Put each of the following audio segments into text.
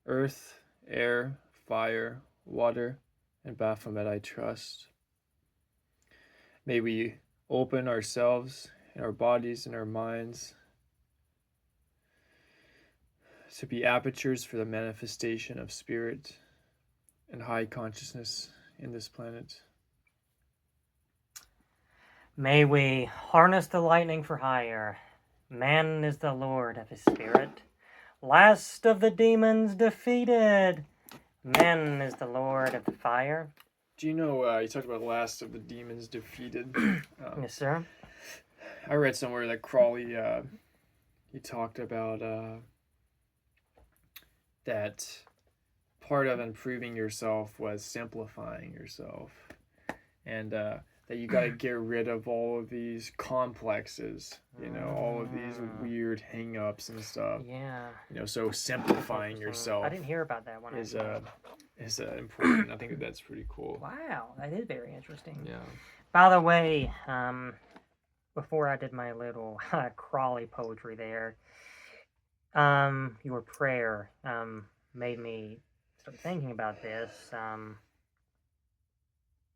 Earth, air, fire, water, and Baphomet I trust. May we open ourselves and our bodies and our minds to be apertures for the manifestation of spirit and high consciousness in this planet. May we harness the lightning for hire. Man is the lord of his spirit. Last of the demons defeated. Man is the lord of the fire. Do you know, you talked about last of the demons defeated. Yes, sir. I read somewhere that Crawley, he talked about that part of improving yourself was simplifying yourself. And that you got to get rid of all of these complexes, all of these weird hang-ups and stuff. Yeah. So simplifying yourself. I didn't hear about that one. Is important. I think that's pretty cool. Wow, that is very interesting. Yeah. By the way, before I did my little Crawley poetry there, your prayer made me start thinking about this. A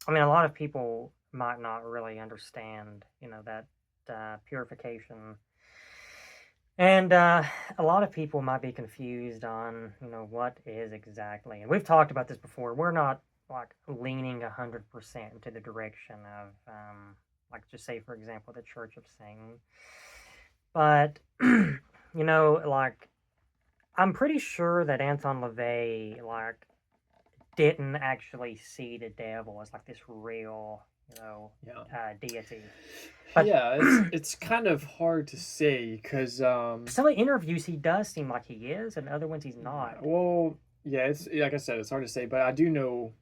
lot of people might not really understand, that purification. And a lot of people might be confused on, what is exactly. And we've talked about this before. We're not like leaning 100% into the direction of, like, just say, for example, the Church of Satan. But, like, I'm pretty sure that Anton LaVey, like, didn't actually see the devil as like this real, deity. But yeah, it's kind of hard to say because some of the interviews he does seem like he is, and other ones he's not. Well, yeah, it's like I said, it's hard to say, but I do know.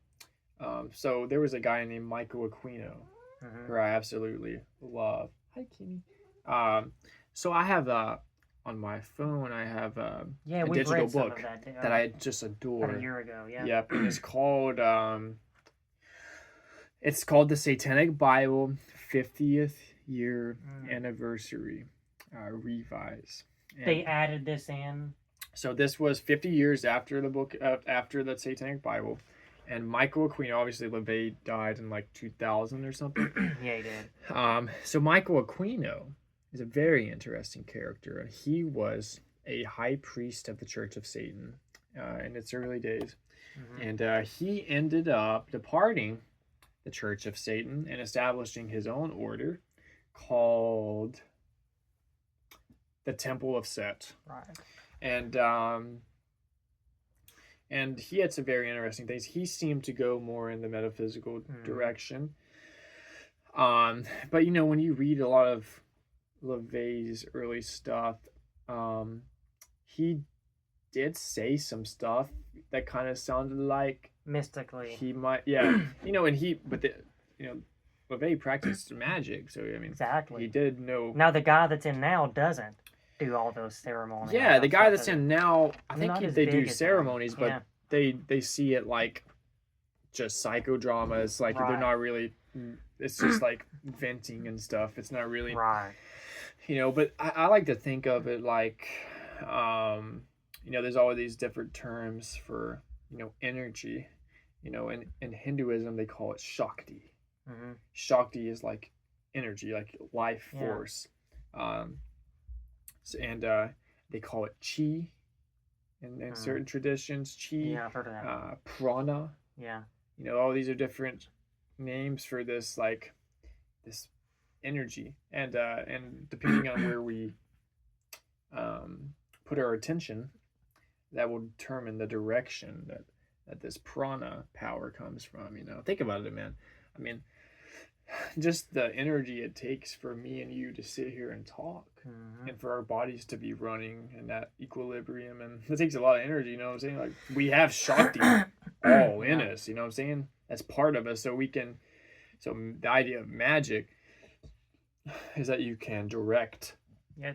So there was a guy named Michael Aquino, who I absolutely love. Hi, Kimmy. So I have on my phone, I have a digital book that I just adore. About a year ago, yeah. Yep, and it's called the Satanic Bible 50th Year Anniversary Revise. And they added this in. So this was 50 years after the book, after the Satanic Bible. And Michael Aquino, obviously LaVey died in like 2000 or something. Yeah, he did. So Michael Aquino is a very interesting character. And he was a high priest of the Church of Satan in its early days. And he ended up departing the Church of Satan and establishing his own order called the Temple of Set. Right. And he had some very interesting things. He seemed to go more in the metaphysical direction. But when you read a lot of LaVey's early stuff, he did say some stuff that kind of sounded like mystically he might, and LaVey practiced magic, so exactly, he did know. Now the guy that's in now doesn't do all those ceremonies. Yeah, the guy that's in now, I think they do ceremonies, but they see it like just psychodrama. It's like they're not really. It's just like venting and stuff. It's not really right. But I like to think of it like, there's all these different terms for energy. In Hinduism they call it Shakti. Shakti is like energy, like life force. And they call it Chi in certain traditions. Chi, yeah, I've heard of that. Prana. Yeah. All these are different names for this, like, this energy. And depending on where we put our attention, that will determine the direction that this prana power comes from. Think about it, man. Just the energy it takes for me and you to sit here and talk, and for our bodies to be running in that equilibrium, and it takes a lot of energy. Like, we have Shakti all in us. That's part of us. So the idea of magic is that you can direct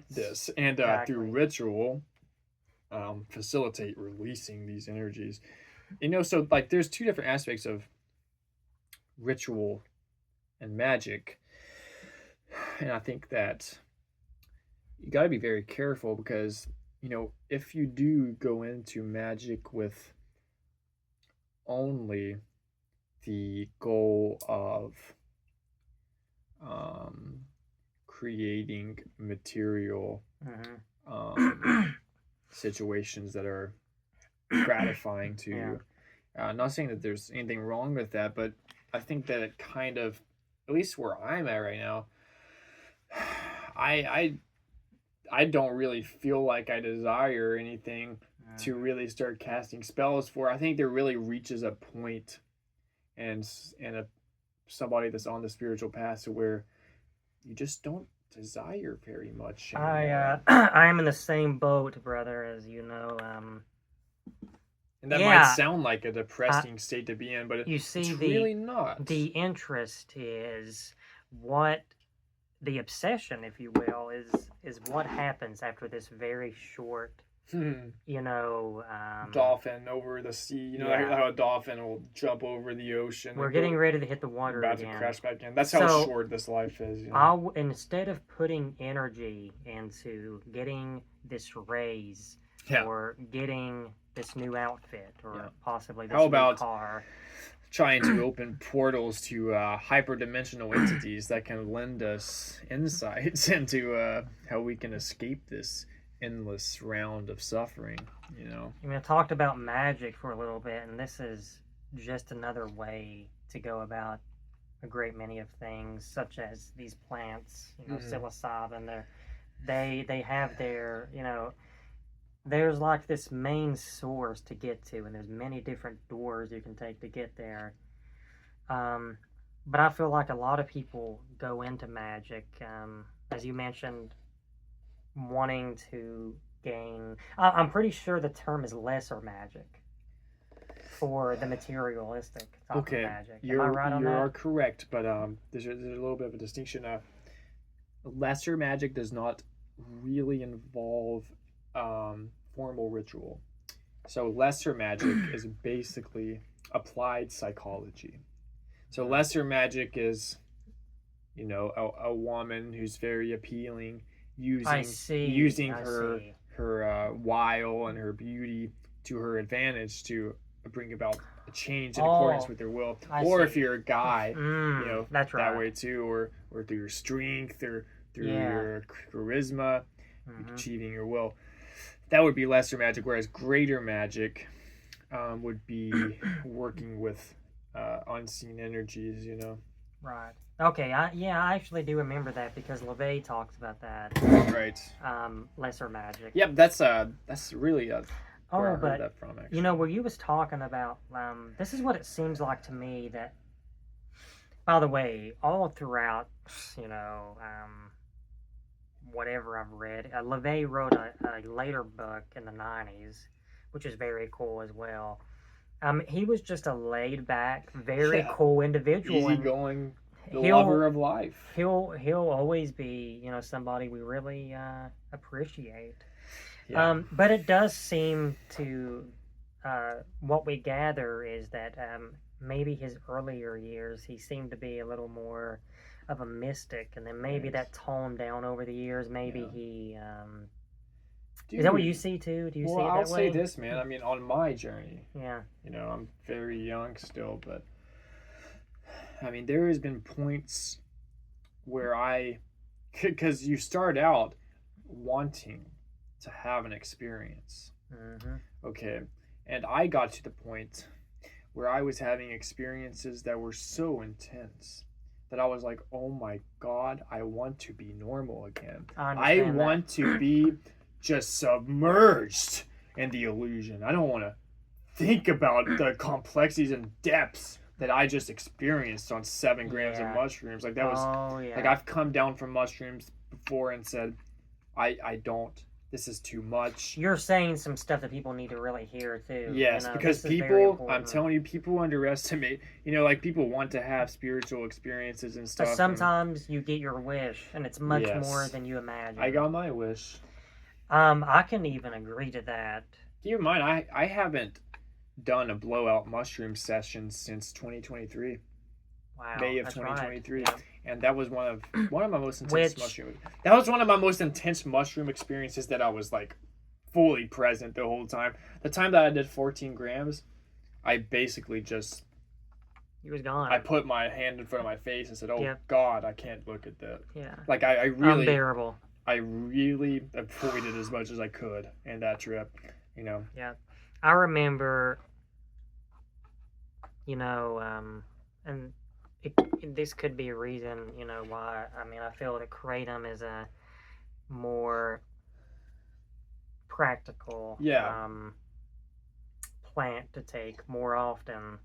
this, and through ritual facilitate releasing these energies. So like there's two different aspects of ritual and magic, and I think that you got to be very careful because if you do go into magic with only the goal of um, creating material Mm-hmm. situations that are gratifying to Yeah. you. Not saying that there's anything wrong with that, but I think that it kind of, at least where I'm at right now, I I don't really feel like I desire anything to really start casting spells for. I think there really reaches a point, and somebody that's on the spiritual path to where you just don't desire very much anymore. I am in the same boat, brother, as you know. And that might Yeah, sound like a depressing state to be in, but you it's see, really not. the interest is what the obsession, if you will, is what happens after this very short, you know. Dolphin over the sea. Yeah. how a dolphin will jump over the ocean. We're and getting go, ready to hit the water about to again. crash back in. That's how So, short this life is. instead of putting energy into getting this raise Yeah. or getting this new outfit or Yeah. possibly this How new about car, trying to open portals to hyperdimensional entities that can lend us insights into how we can escape this endless round of suffering. I mean, I talked about magic for a little bit, and this is just another way to go about a great many of things, such as these plants, psilocybin. They have their, there's like this main source to get to, and there's many different doors you can take to get there. But I feel like a lot of people go into magic, as you mentioned, wanting to gain. I'm pretty sure the term is lesser magic for the materialistic type Okay, of magic. Am you're I right on you are that? correct, but there's a little bit of a distinction. Lesser magic does not really involve formal ritual. So lesser magic is basically applied psychology. So lesser magic is, a woman who's very appealing, I using see. using I her see. her wile and her beauty to her advantage to bring about a change in Oh, accordance with their will. I Or if see. you're a guy, That's that right. way too, or through your strength or through Yeah. your charisma, Mhm. achieving your will. That would be lesser magic, whereas greater magic would be working with unseen energies. Right. Okay. I actually do remember that because LeVay talks about that. Right. Lesser magic. Yep. That's really where I Oh, heard but that from. Actually. where you was talking about, this is what it seems like to me that. By the way, all throughout, whatever I've read, LeVay wrote a later book in the '90s, which is very cool as well. He was just a laid back, very Yeah. cool individual. Easygoing, the he'll- lover of life. He'll always be, somebody we really appreciate. Yeah. But it does seem to, what we gather is that maybe his earlier years, he seemed to be a little more of a mystic, and then maybe Right. that toned down over the years. Maybe Yeah. he. Dude, Is that what you see too? Do you see it that I'll way? say this, man. I mean, on my journey, Yeah. I'm very young still, but I mean, there has been points where because you start out wanting to have an experience, Mm-hmm. okay, and I got to the point where I was having experiences that were so intense that I was like, oh my God, I want to be normal again. I want to be just submerged in the illusion. I don't want to think about the complexities and depths that I just experienced on 7 grams of mushrooms. Like that was like I've come down from mushrooms before and said, I don't. This is too much. You're saying some stuff that people need to really hear too. Yes, because people, I'm telling you, people underestimate. Like people want to have spiritual experiences and stuff. But sometimes you get your wish, and it's much Yes. more than you imagine. I got my wish. I can even agree to that. Keep in mind, I haven't done a blowout mushroom session since 2023. Wow, May of that's 2023, right. and that was one of my most intense mushroom. That was one of my most intense mushroom experiences that I was like fully present the whole time. The time that I did 14 grams, I basically just He was gone. I put my hand in front of my face and said, "Oh Yep. God, I can't look at that." Yeah. Like I really Unbearable. avoided as much as I could in that trip. You know. Yeah. I remember, you know, and this could be a reason, you know, why. I mean, I feel that kratom is a more practical Yeah. plant to take more often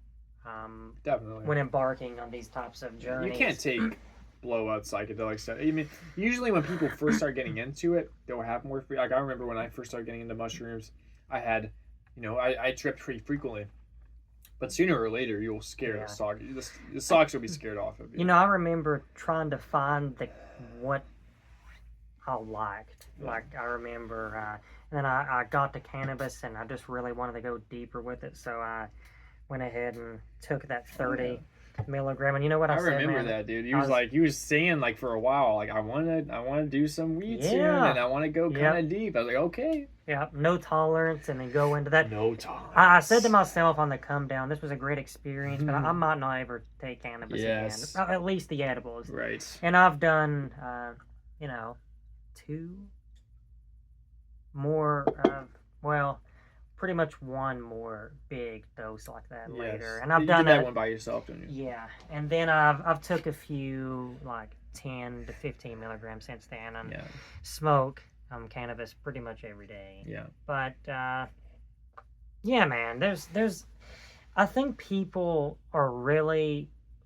Definitely. when embarking on these types of journeys. You can't take blowout psychedelic stuff. I mean, usually when people first start getting into it, they'll have more free. Like I remember when I first started getting into mushrooms, I had, you know, I tripped pretty frequently. But sooner or later, you'll scare Yeah. the sock. The socks will be scared off of you. You know, I remember trying to find what I liked. Yeah. Like, I remember, and then I got to cannabis, and I just really wanted to go deeper with it, so I went ahead and took that 30 milligram. And you know what I said, remember man? that, dude. He was saying like for a while, like I want to do some weed soon, and I want to go kind of deep. I was like, okay. Yeah, no tolerance, and then go into that. No tolerance. I said to myself on the come down, this was a great experience, but I might not ever take cannabis again. At least the edibles. Right. And I've done, you know, 2 more pretty much 1 more big dose like that later. And I've done that one by yourself, didn't you? Yeah, and then I've took a few like 10 to 15 milligrams since then, and smoke cannabis pretty much every day. Yeah. But yeah, man, there's I think people are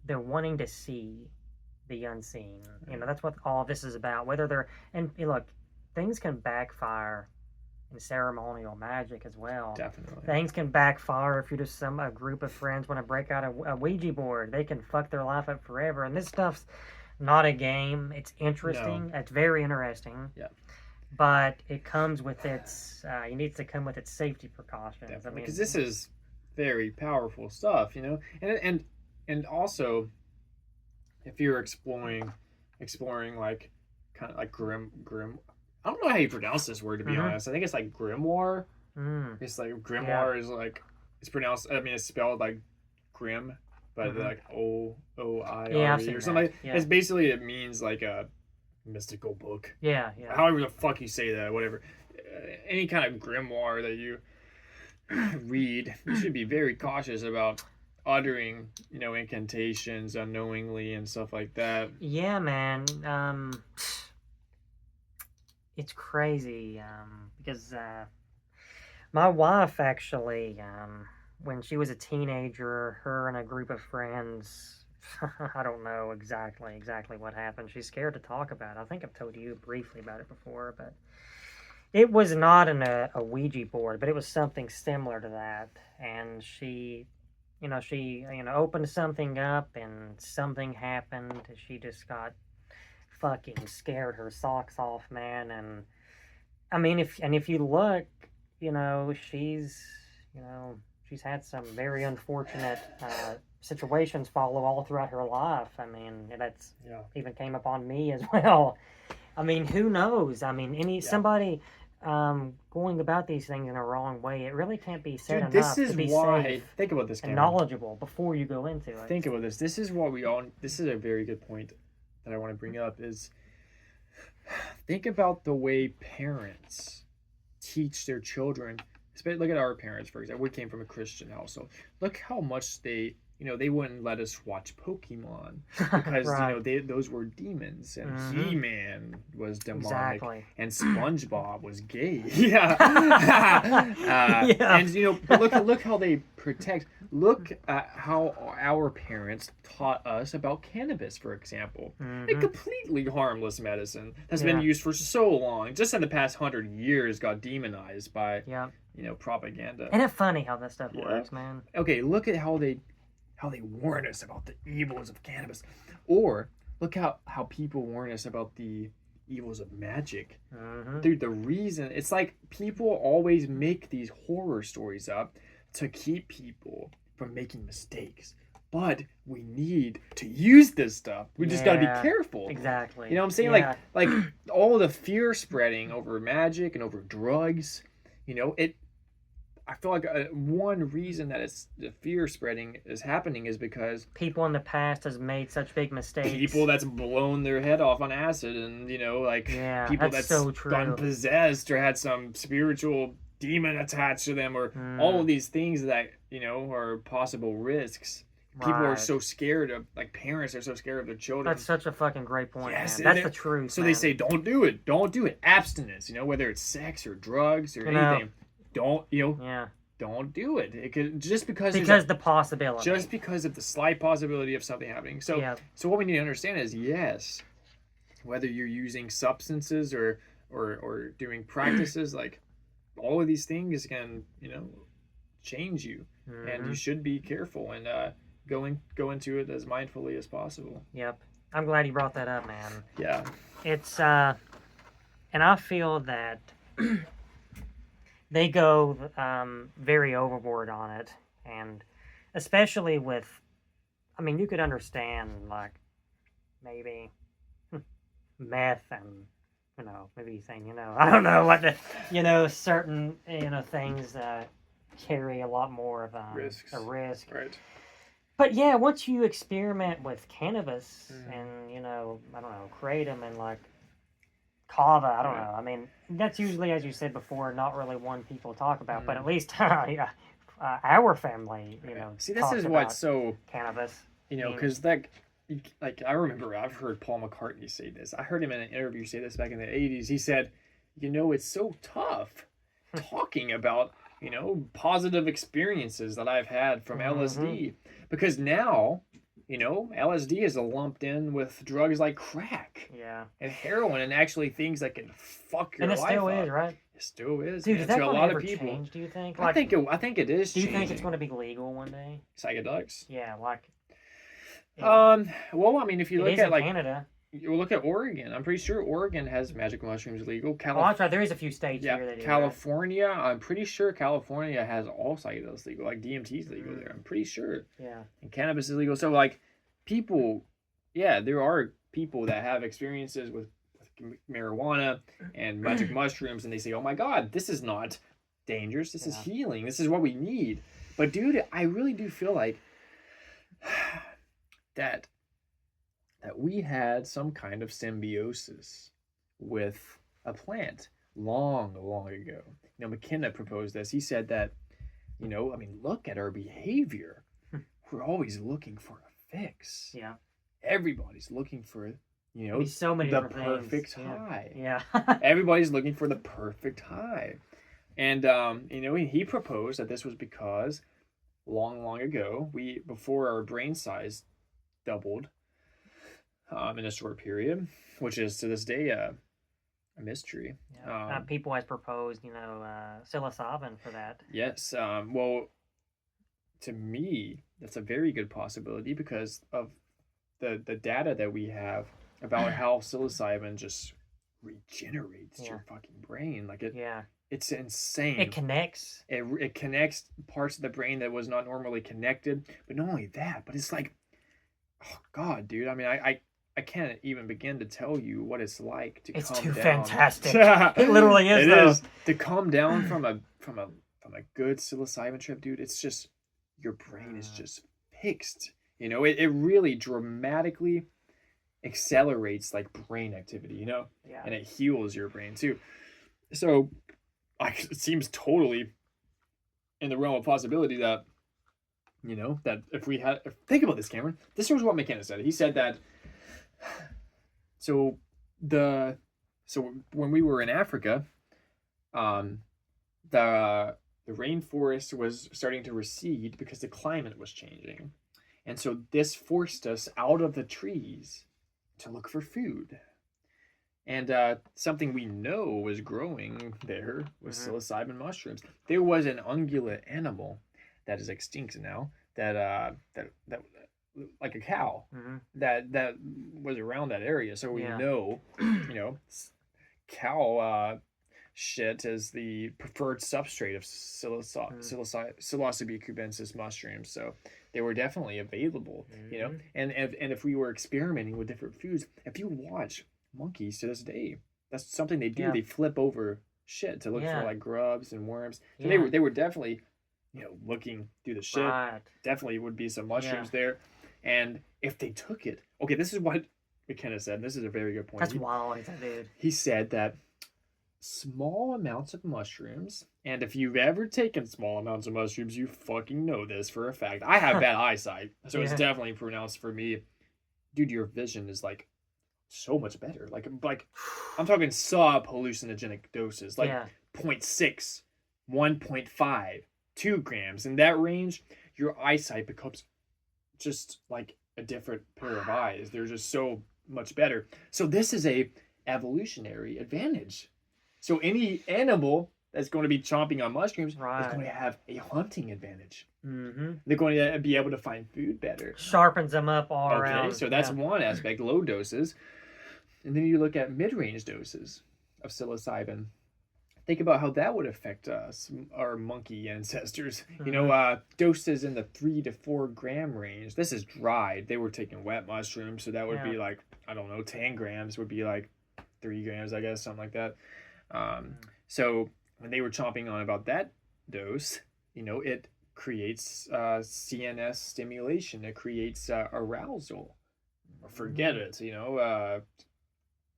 they're wanting to see the unseen. You know, that's what all this is about. Whether they're look, things can backfire in ceremonial magic as well. Definitely. Things can backfire if you're just a group of friends want to break out a Ouija board. They can fuck their life up forever. And this stuff's not a game. It's interesting. No. It's very interesting. Yeah. But it comes with its. It needs to come with its safety precautions. Definitely. I mean, because this is very powerful stuff, you know, and also, if you're exploring like kind of like grim. I don't know how you pronounce this word, to be honest. I think it's like grimoire. It's like grimoire is like it's pronounced. I mean, it's spelled like grim, but like OIRE or something. It's basically it means like a mystical book. Yeah. However the fuck you say that, whatever. Any kind of grimoire that you read, you should be very cautious about uttering, you know, incantations unknowingly and stuff like that. Yeah, man. It's crazy because my wife actually, when she was a teenager, her and a group of friends, I don't know exactly what happened. She's scared to talk about it. I think I've told you briefly about it before, but it was not a Ouija board, but it was something similar to that. And she opened something up and something happened. She just got fucking scared her socks off, man. And I mean, if you look, you know, she's had some very unfortunate situations follow all throughout her life. I mean, that's even came upon me as well. I mean, who knows? I mean, somebody going about these things in a wrong way, it really can't be said enough. This is to be why. safe think about this, and knowledgeable before you go into it. Think about this. This is what this is a very good point that I want to bring up is think about the way parents teach their children. Look at our parents, for example. We came from a Christian household. Look how much they wouldn't let us watch Pokemon because right. those were demons, and He-Man was demonic, exactly. and SpongeBob was gay. Yeah. And look how they protect. Look at how our parents taught us about cannabis, for example. A completely harmless medicine that's been used for so long, just in the past 100 years, got demonized by propaganda. Isn't it funny how that stuff works, man? Okay, look at how they warn us about the evils of cannabis, or look how people warn us about the evils of magic. Dude, the reason it's like people always make these horror stories up to keep people from making mistakes, but we need to use this stuff. We just got to be careful. Exactly. You know what I'm saying? Like all the fear spreading over magic and over drugs, you know, I feel like one reason that it's the fear spreading is happening is because People in the past has made such big mistakes. people that's blown their head off on acid, and like Yeah, people that's that's so true. gone possessed or had some spiritual demon attached to them, or all of these things that are possible risks. People are Right. so scared of, like, parents are so scared of their children. That's such a fucking great point, Yes, man. That's the truth. So man. they say, don't do it. Don't do it. Abstinence, whether it's sex or drugs or anything. Don't, Yeah. don't do it. It could, just because the possibility. just because of the slight possibility of something happening. So Yeah. so what we need to understand is, yes, whether you're using substances or doing practices, like, all of these things can, change you, and you should be careful and go into it as mindfully as possible. Yep. I'm glad you brought that up, man. Yeah. It's and I feel that they go very overboard on it, and especially with, I mean, you could understand, like, maybe meth and maybe saying, I don't know what the certain things carry a lot more of Risks. a risk. Right. But yeah, once you experiment with cannabis Mhm. and I don't know, kratom and like kava, I don't Yeah. know. I mean, that's usually, as you said before, not really one people talk about, but Mhm. at least yeah, our family, See, this talked is about what's so, cannabis. because like I remember I've heard Paul McCartney say this. I heard him in an interview say this back in the 80s. He said, it's so tough talking about, positive experiences that I've had from LSD, because now, LSD is lumped in with drugs like crack Yeah. and heroin, and actually things that can fuck your And it life still up. is, right? It still is, Dude, man, is that to a going to lot ever of people. change, do you think? I think it is. Do you think it's changing. going to be legal one day? Psychedelics? Yeah, like... Well, I mean, if you it look is at, in like, Canada. you look at Oregon, I'm pretty sure Oregon has magic mushrooms legal. Oh, that's right. There is a few states Yeah, here that do. California, I'm pretty sure California has all psychedelics legal, like DMT is legal there. I'm pretty sure. Right? Yeah. And cannabis is legal. So, like, people, yeah, there are people that have experiences with marijuana and magic mushrooms, and they say, oh my God, this is not dangerous. This is healing. This is what we need. But, dude, I really do feel like that we had some kind of symbiosis with a plant long ago. McKenna proposed this. He said that, I mean, look at our behavior. We're always looking for a fix. Yeah. Everybody's looking for, so many the different perfect things. high. Yeah. Everybody's looking for the perfect high. And, he proposed that this was because long ago, before our brain size doubled in a short period, which is to this day a mystery. Yeah. People has proposed, psilocybin for that. Yes. Well, to me, that's a very good possibility because of the data that we have about how psilocybin just regenerates your fucking brain. Like it's insane. It connects. It connects parts of the brain that was not normally connected. But not only that, but it's like, oh God, dude. I mean, I can't even begin to tell you what it's like to It's come too down. fantastic. It literally is, though. To come down from a good psilocybin trip, dude. It's just, your brain is just fixed. It really dramatically accelerates, like, brain activity, Yeah. and it heals your brain too. So it seems totally in the realm of possibility that, that if we had, think about this, Cameron. This was what McKenna said. He said that, so when we were in Africa, the rainforest was starting to recede because the climate was changing. And so this forced us out of the trees to look for food. And something we know was growing there was psilocybin mushrooms. There was an ungulate animal that is extinct now that like a cow that was around that area. So we know, cow shit is the preferred substrate of psilocybe cubensis mushrooms. So they were definitely available, and if we were experimenting with different foods, if you watch monkeys to this day, that's something they do. They flip over shit to look Yeah. for like grubs and worms. So Yeah. they were definitely, looking through the shit. Right. Definitely would be some mushrooms there. And if they took it, okay, this is what McKenna said. And this is a very good point. That's wild, dude. He said that small amounts of mushrooms, and if you've ever taken small amounts of mushrooms, you fucking know this for a fact. I have bad eyesight, so it's Yeah. definitely pronounced for me. Dude, your vision is like so much better. Like I'm talking sub hallucinogenic doses, like Yeah. 0.6, 1.5, 2 grams. In that range, your eyesight becomes just like a different pair of eyes. They're just so much better. So this is a evolutionary advantage. So any animal that's going to be chomping on mushrooms Right. is going to have a hunting advantage. Mm-hmm. They're going to be able to find food better. Sharpens them up all around. Okay, so that's yeah. one aspect, low doses. And then you look at mid-range doses of psilocybin. Think about how that would affect us, our monkey ancestors. Mhm. Doses in the 3 to 4 gram range. This is dried. They were taking wet mushrooms, so that would Yeah. be like, I don't know, 10 grams would be like 3 grams, I guess, something like that. So when they were chomping on about that dose, it creates CNS stimulation. It creates arousal. Forget it,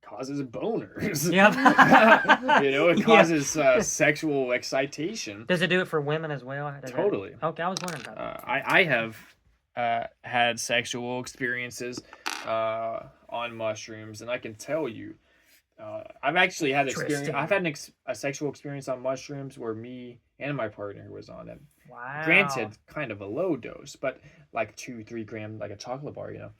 causes boners. Yep. It causes sexual excitation. Does it do it for women as well? Does it- Totally. Okay, I was wondering about that. I have had sexual experiences on mushrooms, and I can tell you, I've actually had experience. Interesting. I've had a sexual experience on mushrooms where me and my partner was on it. Wow. Granted, kind of a low dose, but like 2-3 grams, like a chocolate bar, Wow.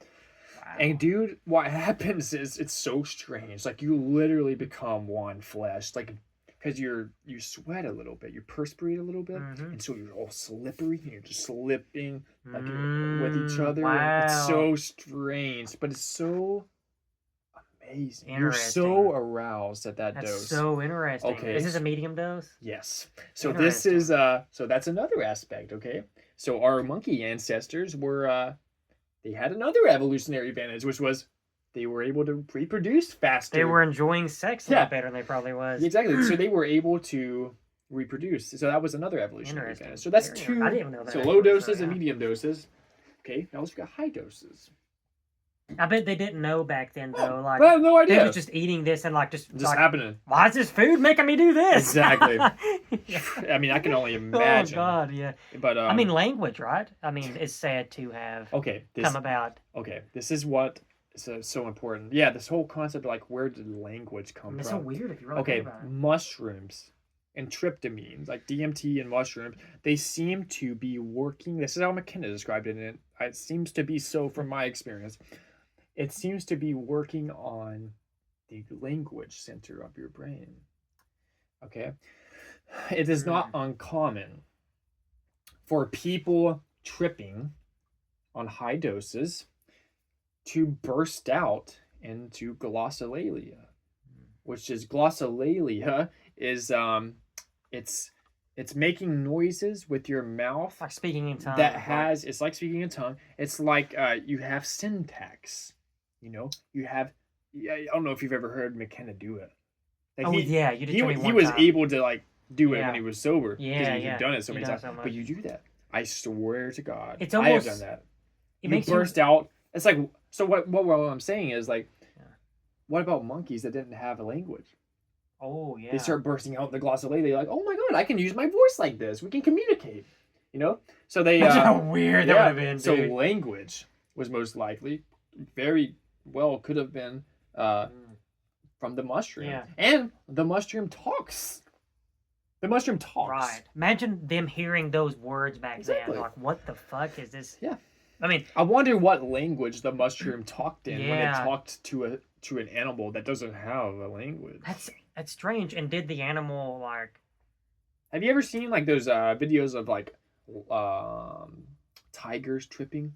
And dude, what happens is it's so strange. Like you literally become one flesh, like because you sweat a little bit, you perspirate a little bit, Mhm. and so you're all slippery. And you're just slipping like Mm, with each other. And it's wow. so strange, but it's so amazing. You're so Interesting. aroused at that That's dose. so interesting. Okay. Is this a medium dose? Yes. So this is Interesting. so that's another aspect, okay? So our monkey ancestors were they had another evolutionary advantage, which was they were able to reproduce faster. They were enjoying sex a Yeah. lot better than they probably was. Exactly. So they were able to reproduce. So that was another evolutionary Interesting. advantage. So that's Very two. I didn't even know that. So actually, low doses and yeah. medium doses. Okay, now let's go high doses. I bet they didn't know back then though. Like I have no they idea. was just eating this and like just like, happening. why is this food making me do this? Exactly. Yeah. I mean, I can only Oh imagine. God, yeah. But I mean, language, right? I mean, it's said to have okay, come about. okay, this is what is so important. Yeah, this whole concept of like where did language come It's so from? weird if you really Okay, think about it. mushrooms and tryptamines, like DMT and mushrooms, they seem to be working. This is how McKenna described it, and it seems to be so from my experience. It seems to be working on the language center of your brain. Okay, it is not uncommon for people tripping on high doses to burst out into glossolalia, which is glossolalia is it's making noises with your mouth Like speaking in tongues. that like- has it's like speaking in tongue. It's like you have syntax. You have I don't know if you've ever heard McKenna do it. Like Oh yeah, you did he tell me he one was time. able to like do it Yeah. when he was sober because Yeah, he'd yeah. done it so He many done times. it so much. But you do that. I swear to God, It's I have almost- done that. It You makes burst out. It's like so. What I'm saying is like, Yeah. what about monkeys that didn't have a language? Oh yeah. They start bursting out the glossolalia. They're like, oh my God, I can use my voice like this. We can communicate. So they. Imagine how weird that yeah, would have been, so dude. language was most likely, very well could have been from the mushroom. Yeah. And the mushroom talks. The mushroom talks. Right. Imagine them hearing those words back Exactly. then. Like, what the fuck is this? Yeah. I mean, I wonder what language the mushroom talked in when it Yeah. talked to an animal that doesn't have a language. that's strange. And did the animal like? Have you ever seen like those videos of like tigers tripping?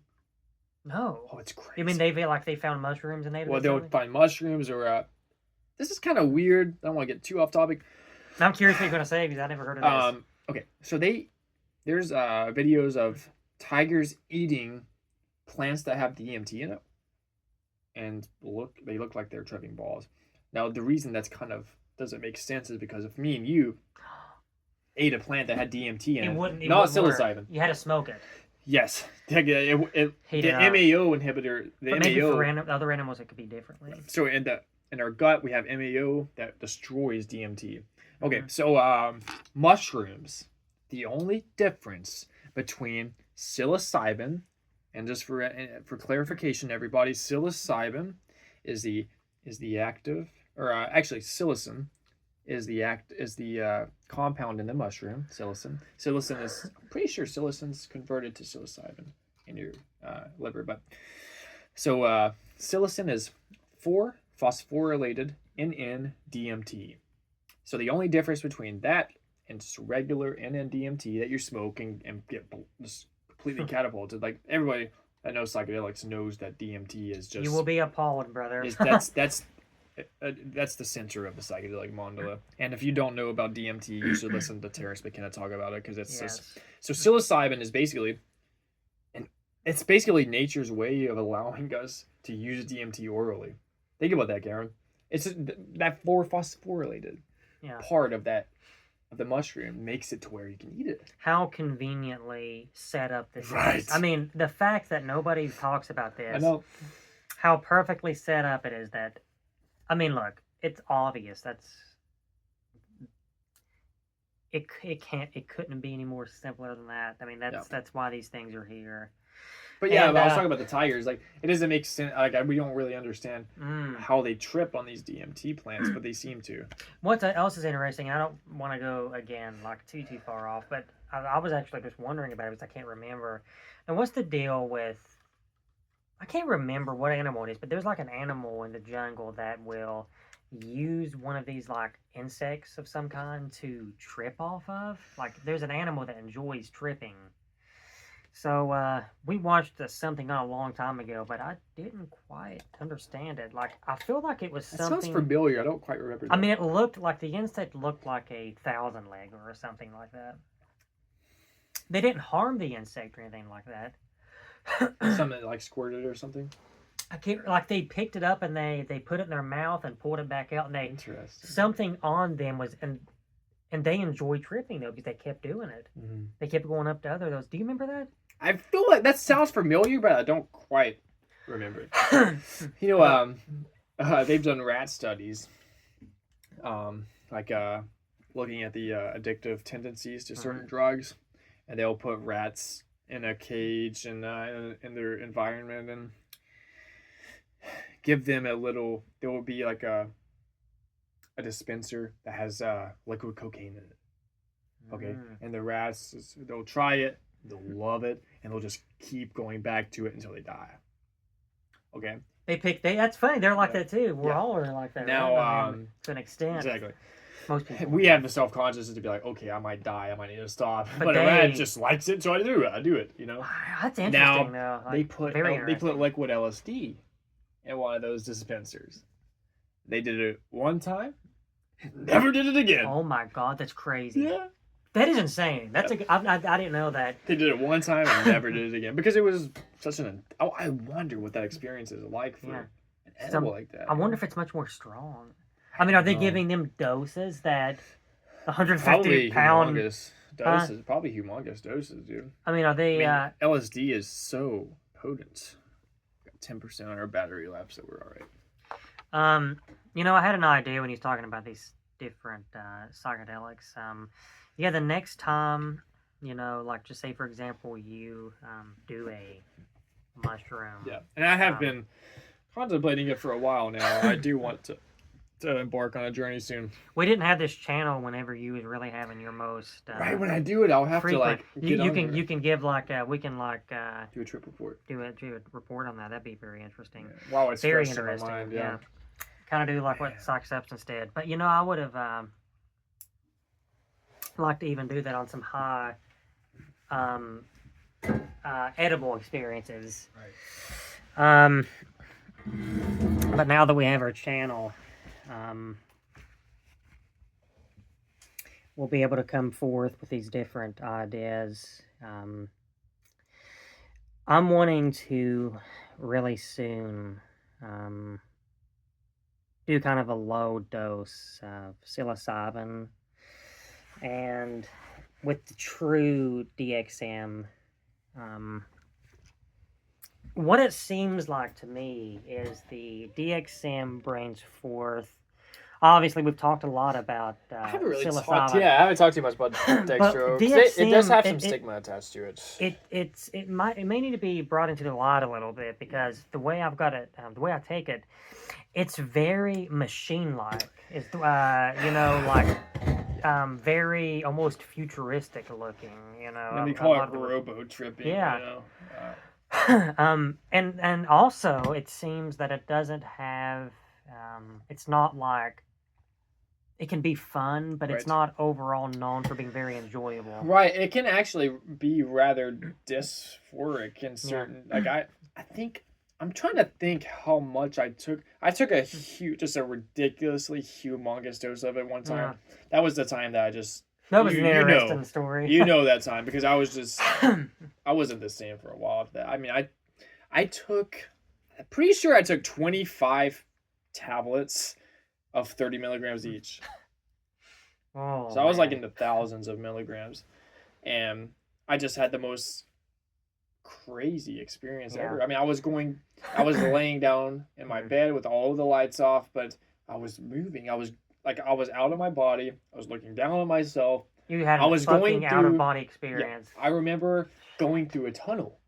No. Oh, it's crazy. You mean they found mushrooms and they? Well, they'll find mushrooms or this is kind of weird. I don't want to get too off topic. I'm curious what you're gonna say because I never heard of this. Okay, so there's videos of tigers eating plants that have DMT in it, and they look like they're tripping balls. Now the reason that's kind of doesn't make sense is because if me and you ate a plant that had DMT in It it, wouldn't. It not wouldn't work. psilocybin. You had to smoke it. Yes, the Heat it up. MAO inhibitor, the But maybe MAO. for other animals, it could be differently. So in our gut, we have MAO that destroys DMT. Okay, Mhm. so mushrooms. The only difference between psilocybin, and just for clarification, everybody, psilocybin is the active, or actually psilocin is the compound in the mushroom. Psilocin is, I'm pretty sure psilocin's converted to psilocybin in your liver, but so psilocin is 4-phosphorylated NN-DMT. So the only difference between that and just regular NN-DMT that you're smoking and get just completely catapulted, like everybody that knows psychedelics knows that DMT is just, You will be appalled, brother. that's the center of the psychedelic mandala. And if you don't know about DMT, you should listen to Terrence McKenna talk about it, because it's just, so psilocybin is basically nature's way of allowing us to use DMT orally. Think about that, Karen. It's that 4-phosphorylated part of the mushroom makes it to where you can eat it. How conveniently set up this Right. is. I mean, the fact that nobody talks about this. I know. How perfectly set up it is that, I mean, look, it's obvious. It couldn't be any more simpler than that. I mean, that's why these things are here. But yeah, but I was talking about the tigers. Like, it doesn't make sense. Like, we don't really understand how they trip on these DMT plants, but they seem to. What else is interesting, I don't want to go, again, like too far off, but I was actually just wondering about it because I can't remember. And what's the deal with, I can't remember what animal it is, but there's like an animal in the jungle that will use one of these like insects of some kind to trip off of. Like, there's an animal that enjoys tripping. So we watched something on a long time ago, but I didn't quite understand it. Like, I feel like it was something. That sounds familiar. I don't quite remember that. I mean, it looked like the insect looked like a 1,000-legger or something like that. They didn't harm the insect or anything like that. Something like squirted or something. I can't. Like, they picked it up and they put it in their mouth and pulled it back out, and Interesting. something on them was and they enjoyed tripping though because they kept doing it. Mm-hmm. They kept going up to those. Do you remember that? I feel like that sounds familiar, but I don't quite remember it. You know, they've done rat studies, like looking at the addictive tendencies to certain drugs, and they'll put rats in a cage and in their environment and give them there will be like a dispenser that has liquid cocaine in it. Okay, and the rats, they'll try it, they'll love it, and they'll just keep going back to it until they die. Okay. That's funny. They're like that too. We're all like that. Now, right? I mean, to an extent. Exactly. Most people. We have the self-consciousness to be like, okay, I might die, I might need to stop, but a rat just likes it, so I do it. You know. That's interesting. Though. Like, they put liquid LSD in one of those dispensers. They did it one time, never did it again. Oh my God, that's crazy. Yeah. That is insane. I didn't know that. They did it one time and never did it again because it was such I wonder what that experience is like for an animal like that. I wonder if it's much more strong. I mean, are they giving them doses that 150 pound humongous doses? Probably humongous doses, dude. I mean, are they? LSD is so potent. Got 10% on our battery left, so we're all right. You know, I had an idea when he was talking about these different psychedelics. Yeah, the next time, you know, like just say for example, you do a mushroom. Yeah, and I have been contemplating it for a while now. I do want to embark on a journey soon. We didn't have this channel whenever you was really having your most right when I do it, I'll have frequent. To like you can give like we can like do a trip report. Do a report on that. That'd be very interesting. Yeah. Wow, it's very fresh interesting. in my mind, yeah. Kind of do like what Psych Substance did, but you know, I would have liked to even do that on some high edible experiences. Right. But now that we have our channel, we'll be able to come forth with these different ideas. I'm wanting to really soon do kind of a low dose of psilocybin, and with the true DXM, um, what it seems like to me is the DXM brings forth. Obviously, we've talked a lot about I haven't really talked. psilocybin. Yeah, I haven't talked too much about But dextro. 'Cause it does DXM, have some stigma attached to it. it may need to be brought into the light a little bit, because the way I've got it, the way I take it, it's very machine-like. It's very almost futuristic looking. And we a call lot it of the robo tripping. Yeah. You know? And also it seems that it doesn't have, it's not like, it can be fun, but it's Right. not overall known for being very enjoyable. Right. It can actually be rather dysphoric in certain. Like I think I'm trying to think how much I took. I took just a ridiculously humongous dose of it one time. That was the time that I just. That was You- an you know. interesting story. You know that time because I was just. I wasn't the same for a while after that. I mean, I took. I'm pretty sure I took 25 tablets of 30 milligrams each. Oh, So I was like man. in the thousands of milligrams, and I just had the most crazy experience Yeah. ever. I mean, I was laying down in my bed with all of the lights off, but I was moving. I was out of my body. I was looking down on myself. You had I was a going fucking out of through- body experience. I remember going through a tunnel,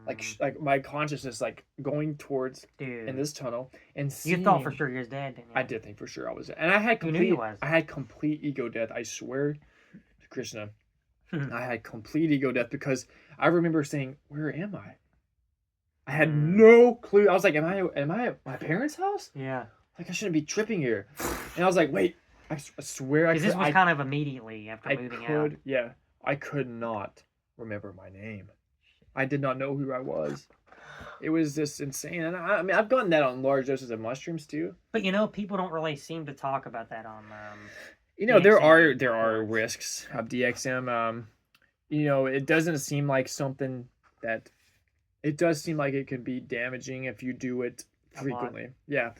like Mm, like my consciousness like going towards dude, in this tunnel and you seeing. thought for sure you was dead, didn't you? I did think for sure I was, and I had You knew you complete. was. I had complete ego death. I swear to Krishna. I had complete ego death because I remember saying, "Where am I?" I had Mm. no clue. I was like, "Am I at my parents' house? Yeah, Like I shouldn't be tripping here." And I was like, "Wait, I swear I because could." this was kind of immediately after I moving out. could, yeah, I could not remember my name. I did not know who I was. It was just insane, and I mean, I've gotten that on large doses of mushrooms too. But people don't really seem to talk about that on. You know, there DXM are reports. risks of DXM. You know, it doesn't seem like something that. It does seem like it could be damaging if you do it A lot. frequently. Yeah,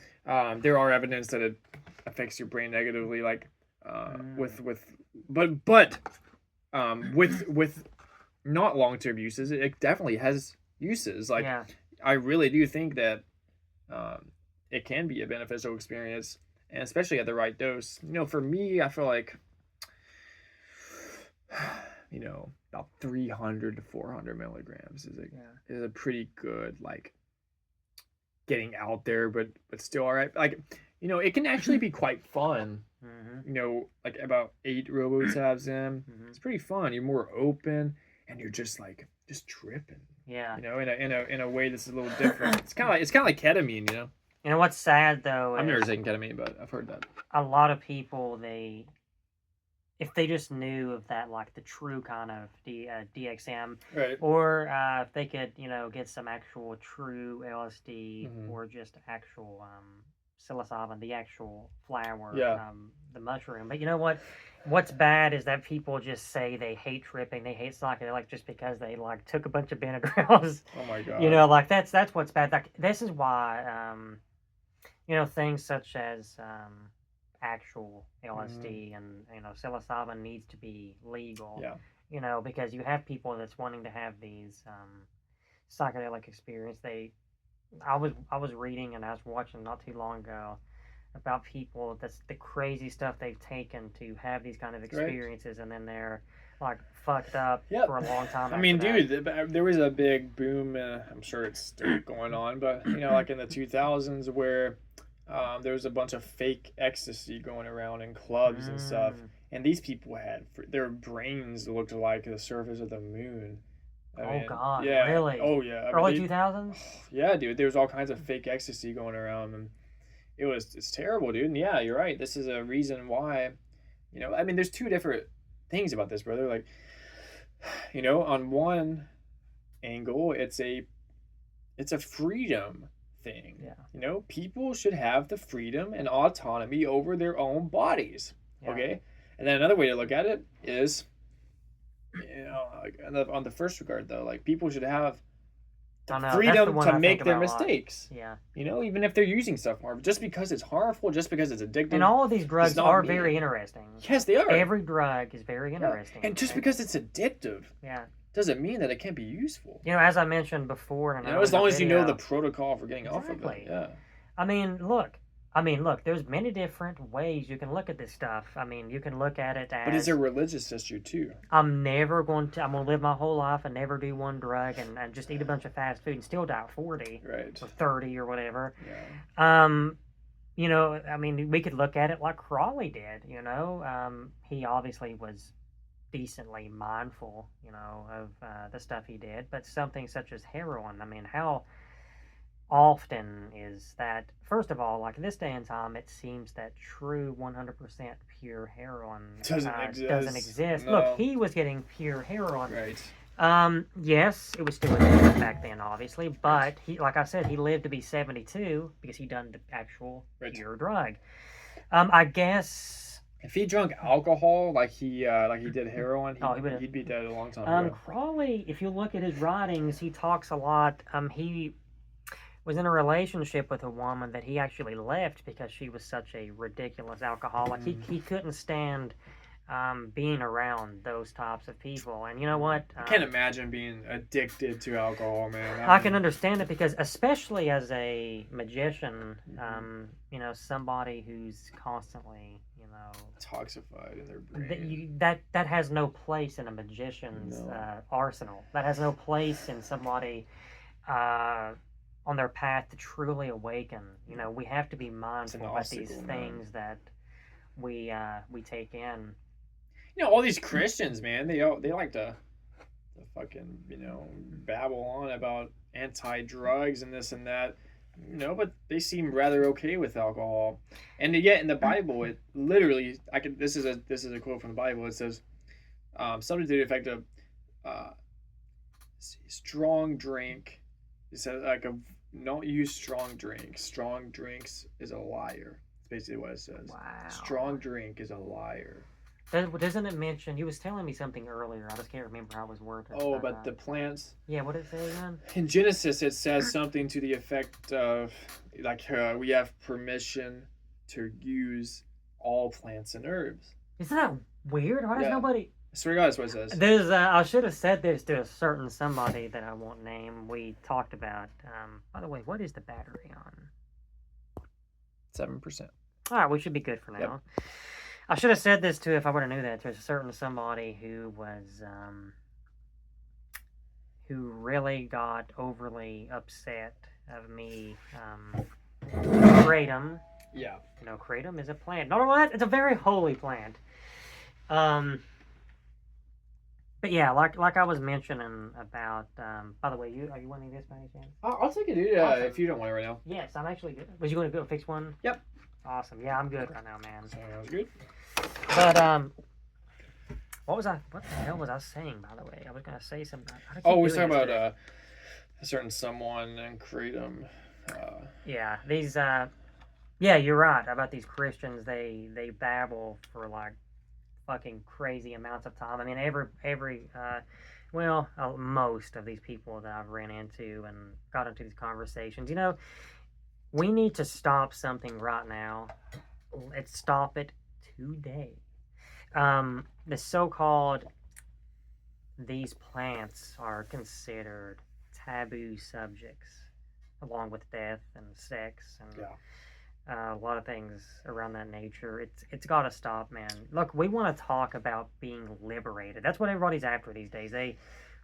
there are evidence that it affects your brain negatively, like with not long term uses. It definitely has uses. Like Yeah, I really do think that it can be a beneficial experience, and especially at the right dose. You know, for me, I feel like about 300 to 400 milligrams is a pretty good, like, getting out there, but still all right. Like, it can actually be quite fun. Like about 8 robotabs in, it's pretty fun. You're more open, and you're just tripping. yeah. In a way that's a little different. It's kind of like ketamine. You know what's sad though I've is never taken ketamine, but I've heard that. a lot of people, if they just knew of that, like the true kind of DXM, Right. or if they could get some actual true LSD, Mhm. or just actual psilocybin, the actual flower, Yeah. the mushroom. But you know what's bad is that people just say they hate tripping, they hate psychedelics just because they like took a bunch of Benadryls. Oh my god. Like that's what's bad. Like this is why things such as actual LSD and psilocybin needs to be legal. Yeah. Because you have people that's wanting to have these psychedelic experience. I was reading and I was watching not too long ago about people that's the crazy stuff they've taken to have these kind of experiences, and then they're like fucked up Yep. for a long time. I mean, after that. dude, there was a big boom. I'm sure it's still going on, but like in the 2000s, where there was a bunch of fake ecstasy going around in clubs and stuff, and these people had their brains looked like the surface of the moon. I mean, God, yeah. really? Oh yeah. Early 2000s? Yeah, dude. There was all kinds of fake ecstasy going around, and it's terrible, dude. And yeah, you're right. This is a reason why. I mean, there's two different things about this, brother. Like, on one angle, it's a freedom thing. Yeah. People should have the freedom and autonomy over their own bodies. Yeah. Okay, and then another way to look at it is, on the first regard though, like people should have I know, that's the freedom one to I make think their about a lot. mistakes. Yeah. You know, even if they're using stuff more, just because it's harmful, just because it's addictive. And all of these drugs not are mean- very interesting. Yes, they are. Every drug is very Yeah. interesting. And just because it's addictive Yeah. doesn't mean that it can't be useful. You know, as I mentioned before, in You know, as long as you know the video, protocol for getting off of Exactly. it. Yeah. I mean, look, there's many different ways you can look at this stuff. I mean, you can look at it as, But it's a religious issue too. I'm going to live my whole life and never do one drug and just eat a bunch of fast food and still die at 40 Right. or 30 or whatever. Yeah. You know, I mean, we could look at it like Crawley did, you know. He obviously was decently mindful, you know, of the stuff he did, but something such as heroin, I mean, how often is that? First of all, like this day and time, it seems that true 100% pure heroin doesn't exist. No. Look, he was getting pure heroin. Right. Yes, it was still addictive back then, obviously, but he, like I said, he lived to be 72 because he done the actual Right. pure drug. I guess. If he drank alcohol like he did heroin, Oh, he would've- he'd be dead a long time ago. Crawley, if you look at his writings, he talks a lot. He was in a relationship with a woman that he actually left because she was such a ridiculous alcoholic. He couldn't stand being around those types of people. And you know what? I can't imagine being addicted to alcohol, man. I can understand it because, especially as a magician, you know, somebody who's constantly, you know, toxified in their brain. that has no place in a magician's arsenal. That has no place in somebody on their path to truly awaken. You know, we have to be mindful about these things that we take in. You know, all these Christians, man, they like to fucking, you know, babble on about anti-drugs and this and that. You know, but they seem rather okay with alcohol. And yet in the Bible, it literally, this is a quote from the Bible. It says something to the effect of strong drink. It says don't use strong drinks. Strong drinks is a liar. That's basically what it says. Wow. Strong drink is a liar. Doesn't it mention? He was telling me something earlier. I just can't remember how it was worded. Oh, but the plants. Yeah, what did it say again? In Genesis, it says something to the effect of like we have permission to use all plants and herbs. Isn't that weird? Why does nobody? I swear to God, that's what it says. There's I should have said this to a certain somebody that I won't name. We talked about. By the way, what is the battery on? 7%. All right, we should be good for now. Yep. I should have said this too if I would have knew that to a certain somebody who was who really got overly upset of me. Kratom. Yeah. You know, kratom is a plant. Not only that, it's a very holy plant. But yeah, like I was mentioning about. By the way, are you wanting this by any chance? I'll take it, dude. Awesome. If you don't want it right now. Yes, I'm actually good. Was you going to go fix one? Yep. Awesome. Yeah, I'm good right now, man. Sounds good. But what the hell was I saying? By the way, I was going to say something. Oh, we were talking about a certain someone and kratom. Yeah, these. Yeah, you're right about these Christians. They babble for like fucking crazy amounts of time. I mean, most of these people that I've ran into and got into these conversations, you know, we need to stop something right now. Let's stop it today. The so-called these plants are considered taboo subjects, along with death and sex and a lot of things around that nature. It's got to stop, man. Look, we want to talk about being liberated. That's what everybody's after these days.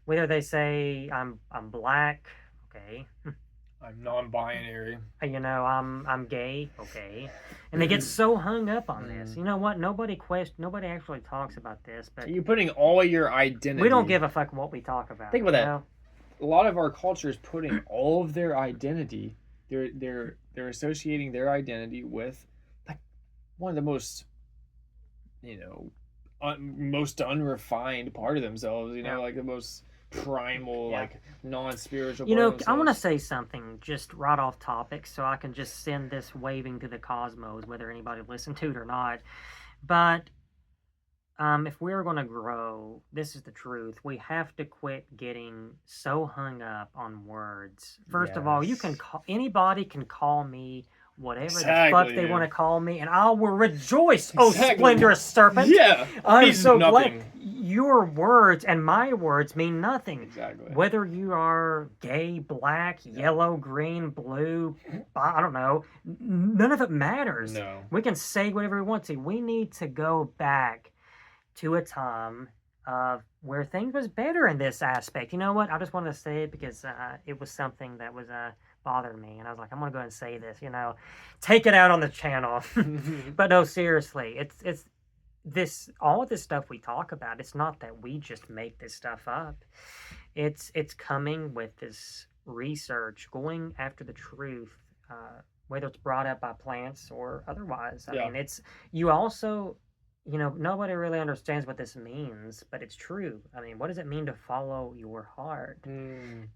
Whether they say I'm black, okay. I'm non-binary. You know, I'm gay, okay. And they get so hung up on this. You know what? Nobody actually talks about this, but you're putting all your identity. We don't give a fuck what we talk about. Think about that. Know? A lot of our culture is putting all of their identity. They're associating their identity with like one of the most, you know, most unrefined part of themselves. You know, like the most primal, like non-spiritual. You know, I want to say something just right off topic, so I can just send this waving to the cosmos, whether anybody listened to it or not. But if we're going to grow, this is the truth. We have to quit getting so hung up on words. First of all, you can Yes. call anybody can call me whatever the fuck Exactly, they want to dude. call me, and I will rejoice. Oh, Exactly. splendorous serpent! Yeah. I'm Means so glad. nothing. Your words and my words mean nothing. Exactly. Whether you are gay, black, yellow, green, blue, I don't know, none of it matters. No. We can say whatever we want to. We need to go back to a time of where things was better in this aspect. You know what? I just wanted to say it because it was something that was bothering me, and I was like, I'm gonna go ahead and say this. You know, take it out on the channel. But no, seriously, it's this all of this stuff we talk about. It's not that we just make this stuff up. It's coming with this research, going after the truth. Whether it's brought up by plants or otherwise. I Yeah. mean, it's you also nobody really understands what this means, but it's true. I mean, what does it mean to follow your heart?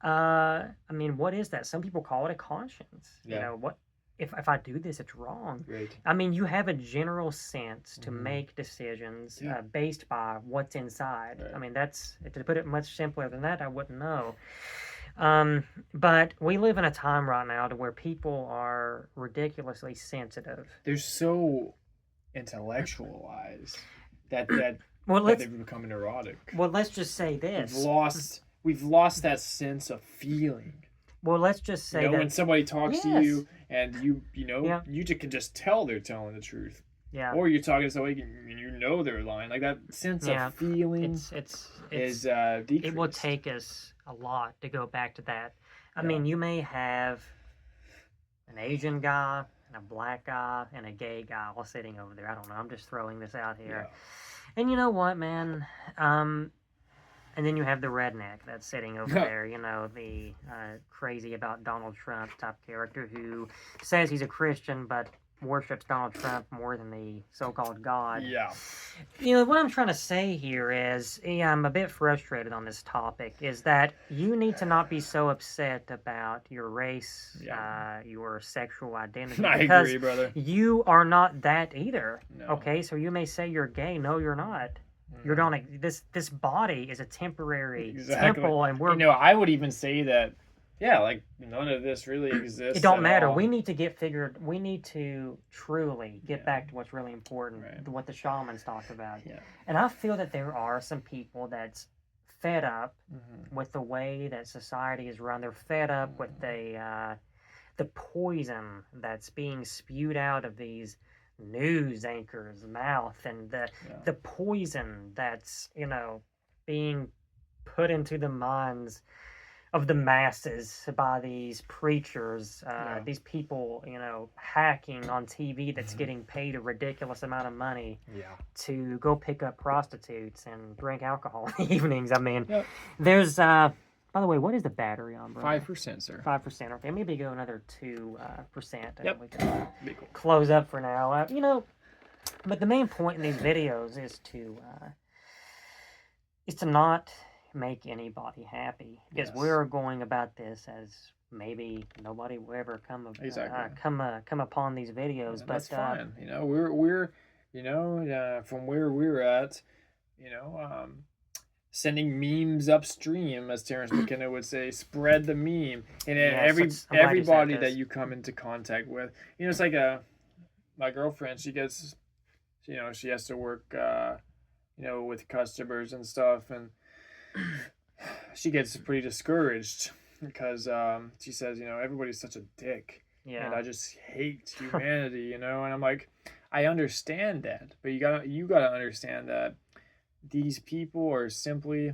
I mean, what is that? Some people call it a conscience. You Yeah. know, what if I do this, it's wrong. Great. I mean, you have a general sense to Mhm. make decisions Yeah. based by what's inside. Right. I mean, that's to put it much simpler than that, I wouldn't know. But we live in a time right now to where people are ridiculously sensitive. They're so intellectualized that Well, that let's they've become neurotic. let's just say this. We've lost that sense of feeling. Well, let's just say You know, that. when somebody talks to Yes. you and you Yeah. can just tell they're telling the truth. Yeah. Or you're talking to somebody and you know they're lying. Like that sense Yeah. of feeling It's is decreased. it will take us a lot to go back to that. I Yeah. mean, you may have an Asian guy and a black guy and a gay guy all sitting over there. I don't know. I'm just throwing this out here. Yeah. And you know what, man? And then you have the redneck that's sitting over there, you know, the crazy about Donald Trump type character who says he's a Christian but worships Donald Trump more than the so-called God. Yeah. You know, what I'm trying to say here is, I'm a bit frustrated on this topic, is that you need to not be so upset about your race, your sexual identity. I because agree, brother. you are not that either. No. Okay, so you may say you're gay. No, you're not. You're not. This body is a temporary Exactly. temple, and we're. You know, I would even say that, yeah, like none of this really exists. It don't at matter. all. We need to we need to truly get Yeah. back to what's really important, Right. what the shamans talk about. Yeah. And I feel that there are some people that's fed up Mhm. with the way that society is run. They're fed up with the poison that's being spewed out of these news anchors' mouth, and the poison that's being put into the minds of the masses by these preachers, these people, hacking on TV that's getting paid a ridiculous amount of money Yeah. to go pick up prostitutes and drink alcohol in the evenings. I mean, Yep. there's, by the way, what is the battery on, bro? 5%, sir. 5%. Okay, maybe go another 2%. And Yep. we can Be cool. close up for now. But the main point in these videos is to not make anybody happy, because Yes. we're going about this as maybe nobody will ever come upon these videos. And but that's fine. We're from where we're at, sending memes upstream, as Terrence McKenna would say, spread the meme, and Yes, I'm glad you said everybody this. that you come into contact with, it's like my girlfriend. She gets, she has to work, with customers and stuff, and she gets pretty discouraged because she says, everybody's such a dick. Yeah. And I just hate humanity, and I'm like, I understand that, but you gotta understand that these people are simply,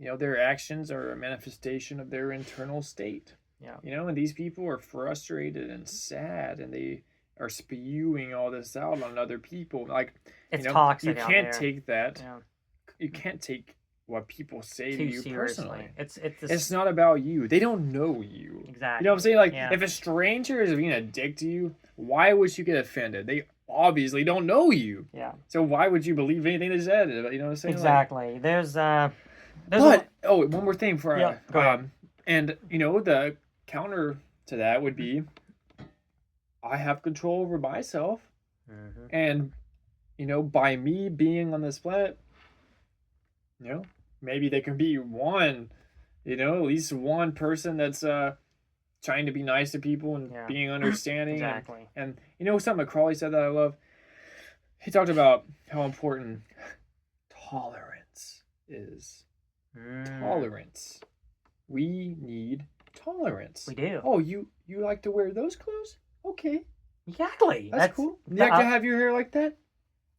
their actions are a manifestation of their internal state. Yeah. And these people are frustrated and sad, and they are spewing all this out on other people. Like, It's toxic you out can't there. take that. Yeah. You can't take what people say to Too you seriously. personally. It's Not about you. They don't know you. exactly. You know what I'm saying? Like, Yeah. if a stranger is being a dick to you, why would you get offended? They obviously don't know you. Yeah. So why would you believe anything they said? You know what I'm saying? Exactly. There's But one more thing for Yeah, go ahead. and the counter to that would be, I have control over myself, Mhm. and you know, by me being on this planet, you know, maybe there can be one, you know, at least one person that's trying to be nice to people and Yeah. being understanding. Exactly. And you know something Crawley said that I love? He talked about how important tolerance is. Tolerance. We need tolerance. We do. Oh, you like to wear those clothes? Okay. Exactly. That's cool. You like to have your hair like that?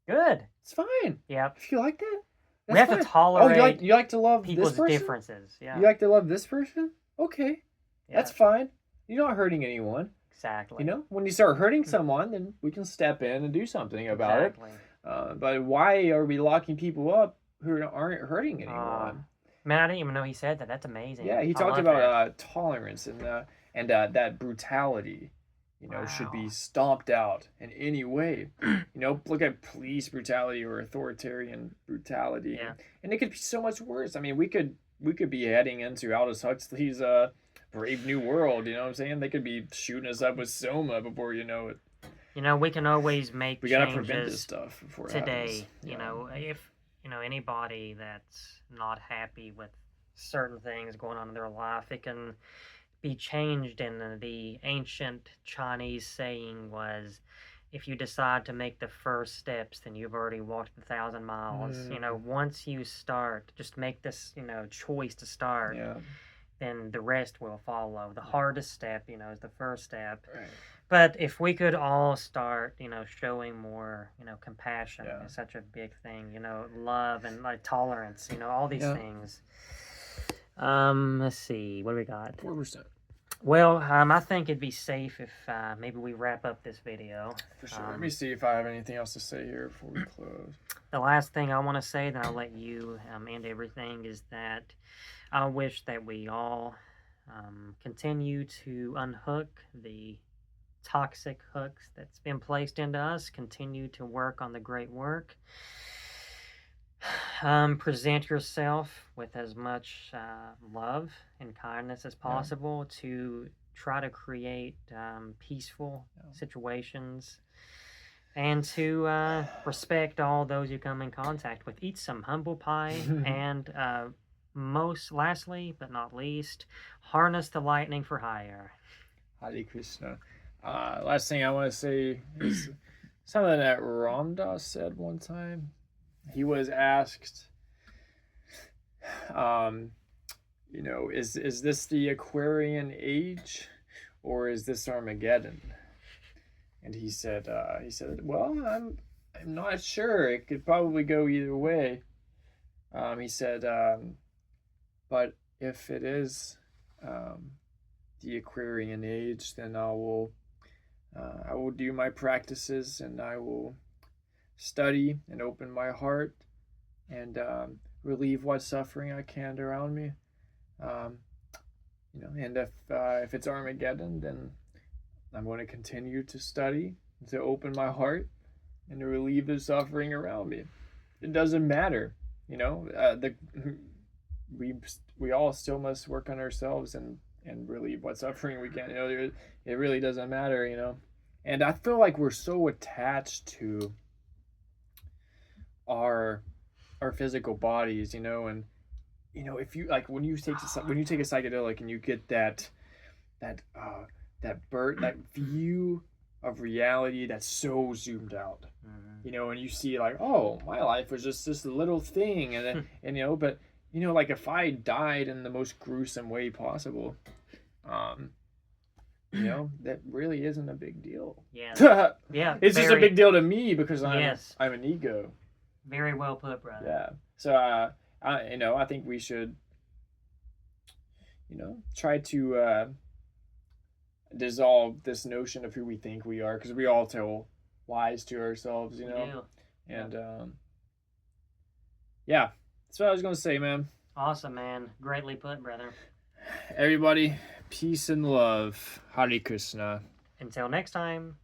Good. It's fine. Yep. If you like that, We have fine. to tolerate Oh, you like to love people's this person? differences. Yeah. You like to love this person? Okay. Yeah. That's fine. You're not hurting anyone. Exactly. You know, when you start hurting someone, then we can step in and do something about it. But why are we locking people up who aren't hurting anyone? Man, I didn't even know he said that. That's amazing. Yeah, he talked about tolerance and that brutality, you know, should be stomped out in any way. You know, look at police brutality or authoritarian brutality, and it could be so much worse. I mean, we could be heading into Aldous Huxley's Brave New World. You know what I'm saying? They could be shooting us up with Soma before you know it. You know, we can always make we gotta prevent this stuff before it today. happens. You know, if you know anybody that's not happy with certain things going on in their life, it can be changed. In the ancient Chinese saying was, if you decide to make the first steps, then you've already walked 1,000 miles. You know, once you start, just make this, you know, choice to start, then the rest will follow. The hardest step, you know, is the first step. Right. But if we could all start, you know, showing more, you know, compassion is such a big thing, you know, love and like tolerance, you know, all these things. Let's see, what do we got? 4%. Well, I think it'd be safe if maybe we wrap up this video. For sure. Let me see if I have anything else to say here before we close. The last thing I want to say, then I'll let you end everything, is that I wish that we all continue to unhook the toxic hooks that's been placed into us, continue to work on the great work. Present yourself with as much love and kindness as possible to try to create peaceful situations and to respect all those you come in contact with. Eat some humble pie and most lastly but not least, harness the lightning for hire. Hare Krishna. Last thing I want to say is something that Ram Dass said one time. He was asked, you know, is this the Aquarian age, or is this Armageddon? And he said, well, I'm not sure. It could probably go either way. He said, but if it is the Aquarian age, then I will do my practices, and I will study and open my heart and relieve what suffering I can around me. You know, and if it's Armageddon, then I'm going to continue to study, to open my heart, and to relieve the suffering around me. It doesn't matter, you know. We all still must work on ourselves and relieve what suffering we can. You know, it really doesn't matter, you know. And I feel like we're so attached to our physical bodies, you know, and you know, if you like when you take a psychedelic and you get that view of reality that's so zoomed out, you know, and you see like, oh, my life was just this little thing, and then and you know, but you know, like if I died in the most gruesome way possible, you know, that really isn't a big deal. Yeah. It's just a big deal to me because I'm an ego. Very well put, brother. Yeah. So, you know, I think we should, you know, try to dissolve this notion of who we think we are, because we all tell lies to ourselves, you know. And yeah, that's what I was gonna say, man. Awesome, man. Greatly put, brother. Everybody, peace and love. Hare Krishna. Until next time.